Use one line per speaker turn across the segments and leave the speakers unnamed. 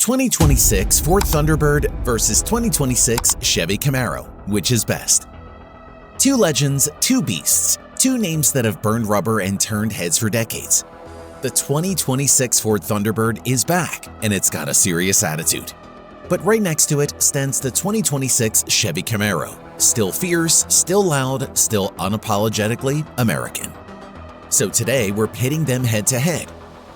2026 Ford Thunderbird versus 2026 Chevy Camaro. Which is best? Two legends, two beasts, two names that have burned rubber and turned heads for decades. The 2026 Ford Thunderbird is back, and it's got a serious attitude. But right next to it stands the 2026 Chevy Camaro. Still fierce, still loud, still unapologetically American. So today we're pitting them head to head.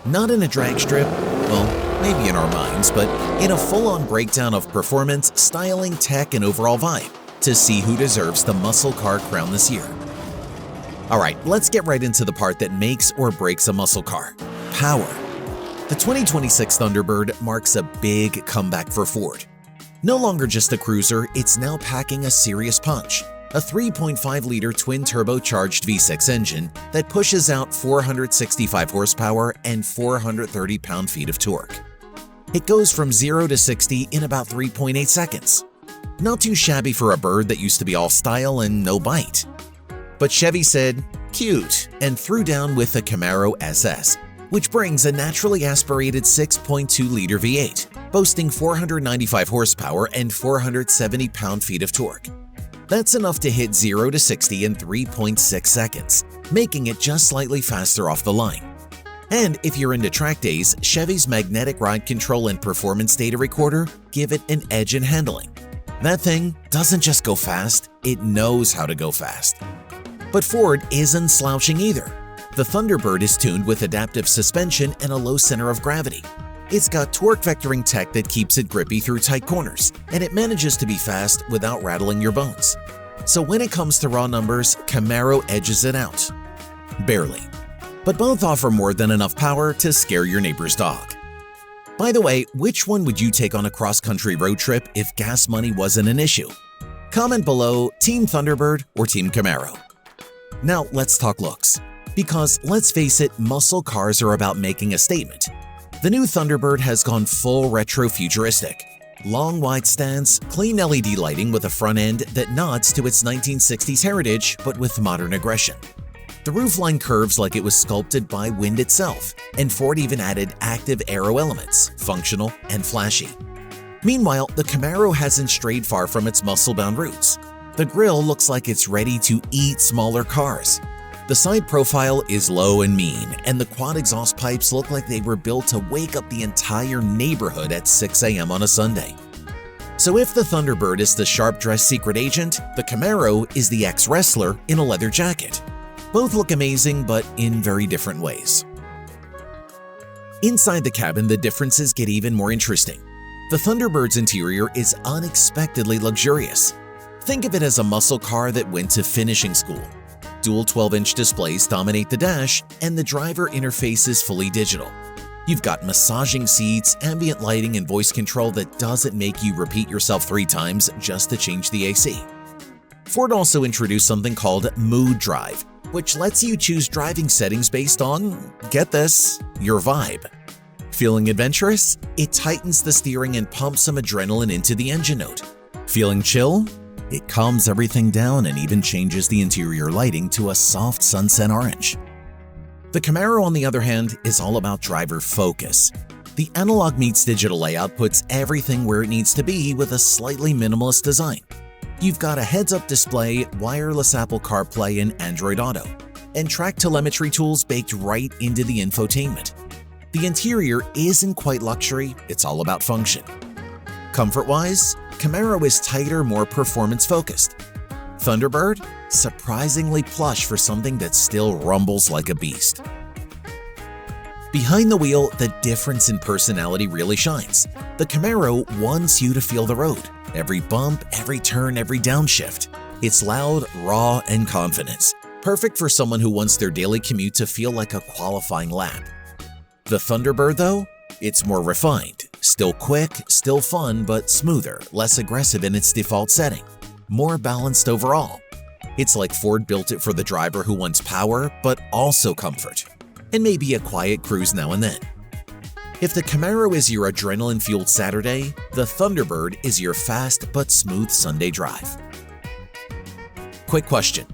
Not in a drag strip, well, maybe in our minds, but in a full-on breakdown of performance, styling, tech, and overall vibe to see who deserves the muscle car crown this year. Alright, let's get right into the part that makes or breaks a muscle car: power. The 2026 Thunderbird marks a big comeback for Ford. No longer just a cruiser, it's now packing a serious punch. A 3.5-liter twin-turbocharged V6 engine that pushes out 465 horsepower and 430 pound-feet of torque. It goes from 0 to 60 in about 3.8 seconds. Not too shabby for a bird that used to be all style and no bite. But Chevy said, cute, and threw down with the Camaro SS, which brings a naturally aspirated 6.2-liter V8, boasting 495 horsepower and 470 pound-feet of torque. That's enough to hit 0 to 60 in 3.6 seconds, making it just slightly faster off the line. And if you're into track days, Chevy's magnetic ride control and performance data recorder give it an edge in handling. That thing doesn't just go fast, it knows how to go fast. But Ford isn't slouching either. The Thunderbird is tuned with adaptive suspension and a low center of gravity. It's got torque vectoring tech that keeps it grippy through tight corners, and it manages to be fast without rattling your bones. So when it comes to raw numbers, Camaro edges it out. Barely. But both offer more than enough power to scare your neighbor's dog. By the way, which one would you take on a cross-country road trip if gas money wasn't an issue? Comment below Team Thunderbird or Team Camaro. Now let's talk looks. Because let's face it, muscle cars are about making a statement. The new Thunderbird has gone full retro-futuristic. Long wide stands, clean LED lighting with a front end that nods to its 1960s heritage but with modern aggression. The roofline curves like it was sculpted by wind itself, and Ford even added active aero elements, functional and flashy. Meanwhile, the Camaro hasn't strayed far from its muscle-bound roots. The grille looks like it's ready to eat smaller cars. The side profile is low and mean, and the quad exhaust pipes look like they were built to wake up the entire neighborhood at 6 a.m. on a Sunday. So if the Thunderbird is the sharp-dressed secret agent, the Camaro is the ex-wrestler in a leather jacket. Both look amazing, but in very different ways. Inside the cabin, the differences get even more interesting. The Thunderbird's interior is unexpectedly luxurious. Think of it as a muscle car that went to finishing school. Dual 12-inch displays dominate the dash, and the driver interface is fully digital. You've got massaging seats, ambient lighting, and voice control that doesn't make you repeat yourself 3 times just to change the AC. Ford also introduced something called Mood Drive, which lets you choose driving settings based on, get this, your vibe. Feeling adventurous? It tightens the steering and pumps some adrenaline into the engine note. Feeling chill? It calms everything down and even changes the interior lighting to a soft sunset orange. The Camaro, on the other hand, is all about driver focus. The analog meets digital layout puts everything where it needs to be with a slightly minimalist design. You've got a heads-up display, wireless Apple CarPlay and Android Auto, and track telemetry tools baked right into the infotainment. The interior isn't quite luxury, it's all about function. Comfort-wise, Camaro is tighter, more performance-focused. Thunderbird? Surprisingly plush for something that still rumbles like a beast. Behind the wheel, the difference in personality really shines. The Camaro wants you to feel the road. Every bump, every turn, every downshift. It's loud, raw, and confident. Perfect for someone who wants their daily commute to feel like a qualifying lap. The Thunderbird, though? It's more refined. Still quick, still fun, but smoother, less aggressive in its default setting. More balanced overall. It's like Ford built it for the driver who wants power, but also comfort. And maybe a quiet cruise now and then. If the Camaro is your adrenaline-fueled Saturday, the Thunderbird is your fast but smooth Sunday drive. Quick question.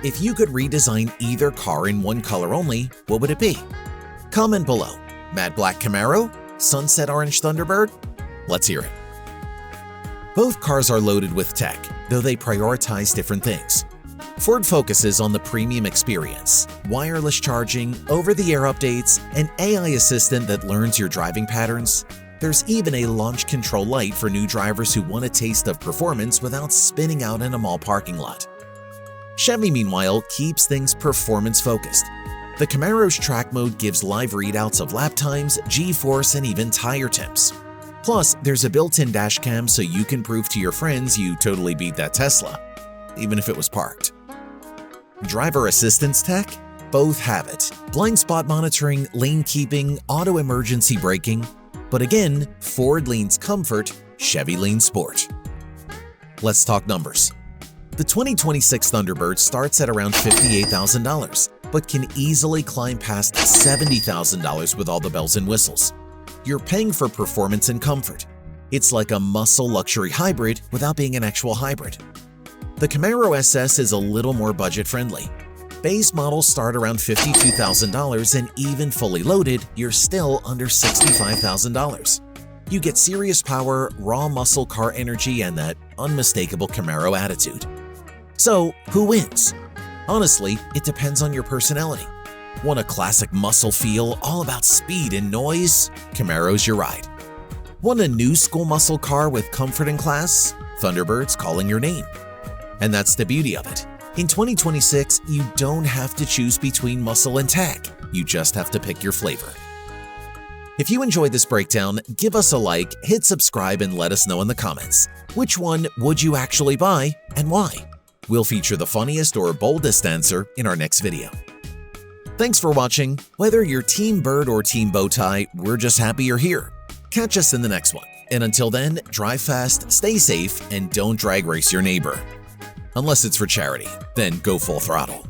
If you could redesign either car in one color only, what would it be? Comment below. Matte Black Camaro? Sunset Orange Thunderbird? Let's hear it. Both cars are loaded with tech, though they prioritize different things. Ford focuses on the premium experience, wireless charging, over-the-air updates, an AI assistant that learns your driving patterns. There's even a launch control light for new drivers who want a taste of performance without spinning out in a mall parking lot. Chevy, meanwhile, keeps things performance-focused. The Camaro's track mode gives live readouts of lap times, G-force, and even tire temps. Plus, there's a built-in dash cam so you can prove to your friends you totally beat that Tesla, even if it was parked. Driver assistance tech? Both have it. Blind spot monitoring, lane keeping, auto emergency braking. But again, Ford leans comfort, Chevy leans sport. Let's talk numbers. The 2026 Thunderbird starts at around $58,000, but can easily climb past $70,000 with all the bells and whistles. You're paying for performance and comfort. It's like a muscle luxury hybrid without being an actual hybrid. The Camaro SS is a little more budget-friendly. Base models start around $52,000, and even fully loaded, you're still under $65,000. You get serious power, raw muscle car energy, and that unmistakable Camaro attitude. So, who wins? Honestly, it depends on your personality. Want a classic muscle feel, all about speed and noise? Camaro's your ride. Want a new school muscle car with comfort and class? Thunderbird's calling your name. And that's the beauty of it. In 2026, you don't have to choose between muscle and tech. You just have to pick your flavor. If you enjoyed this breakdown, give us a like, hit subscribe, and let us know in the comments. Which one would you actually buy and why? We'll feature the funniest or boldest answer in our next video. Thanks for watching. Whether you're Team Bird or Team Bowtie, we're just happy you're here. Catch us in the next one. And until then, drive fast, stay safe, and don't drag race your neighbor. Unless it's for charity, then go full throttle.